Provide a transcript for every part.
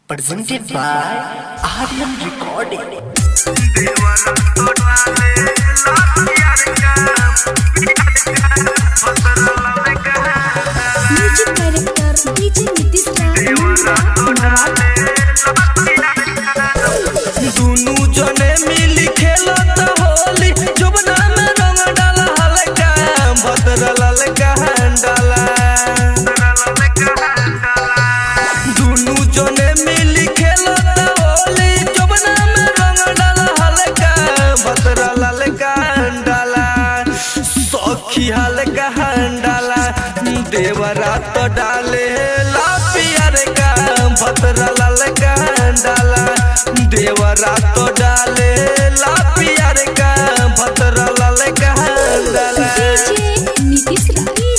presented by Aryan Recording. Music director DJ Nitish दुनू जने मिली खेलत होली जुबना में रंग डाला हल्का भद्र ललका डाला दुनू जने मिली खेलत होली जुबना में रंग डाला हल्का भद्र ललका डाला सखी हल्का डाला देवरा तो डाले ला पियर का भद्र ललका डाला देवरा तो डाले ला पियर का भद्र ललका डाला DJ Nitish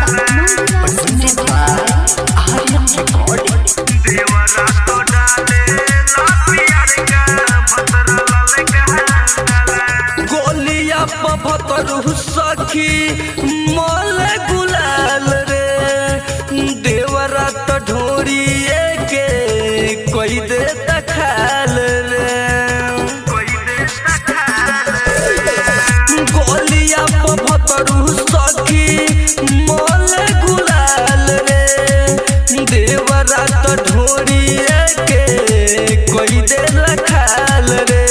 Presented by Aryan Recording. गोलिया पभतरु सखी मोल गुलाल रे देवरा तो ढोरिए के कोई दे तखाल रे गोलिया पभतरु सखी मोल गुलाल रे देवरा तो ढोरिए के कोई दे रखाल रे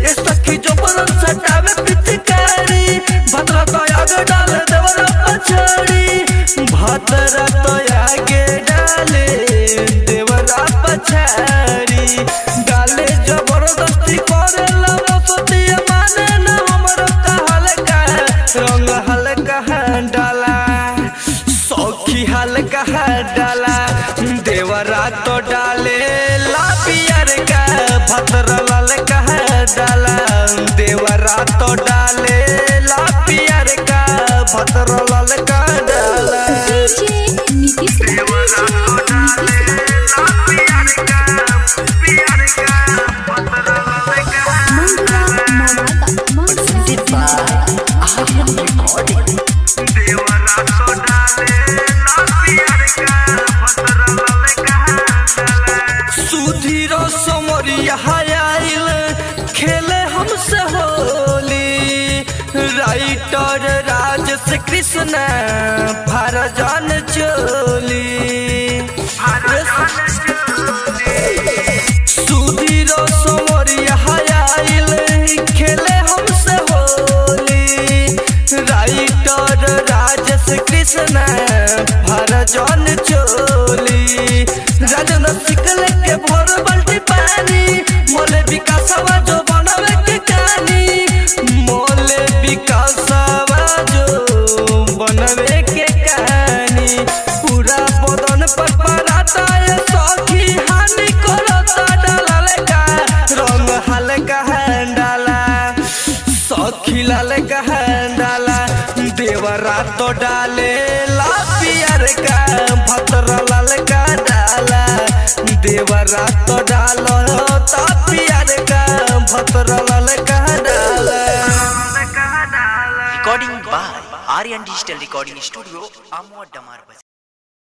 ये सखी जो बरन सटावे पिचकारी भद्रा तो आगे डाल देवरा पछाड़ी भद्रा तो आगे डाले देवरा पछाड़ी डाले जबरदस्ती करे लवसती माने न हमरो हल्का रंग हल्का डाला सखी हल्का डाला देवरा तो डाले ला पियर का भद्र ललका डाला देवरा तो डाले ला पियर का भद्र ललका डाला DJ Nitish Presented by Aryan Recording. Sudhir समरिया आइल खेले हमसे होली राइटर राजेश कृष्ण भरजान चोली सुधीर समरिया आइल खेले हमसे होली राइटर राजेश कृष्ण भरजान चोली राजन सिकल के भोर बाल्टी पानी मोले विकासवा जो बनवे के कहानी मोले विकासवा जो बनवे के कहानी पूरा बदन पर पराता है सखी हानि करता डाला का रंग हल्का डाला सखी ललका डाला देवरा तो डाले ला पियर का भद्र ललका डाला देवरा तो डालो ता पियर का भद्र ललका डाला Recording by Aryan Digital Recording Studio, Amwa Damar.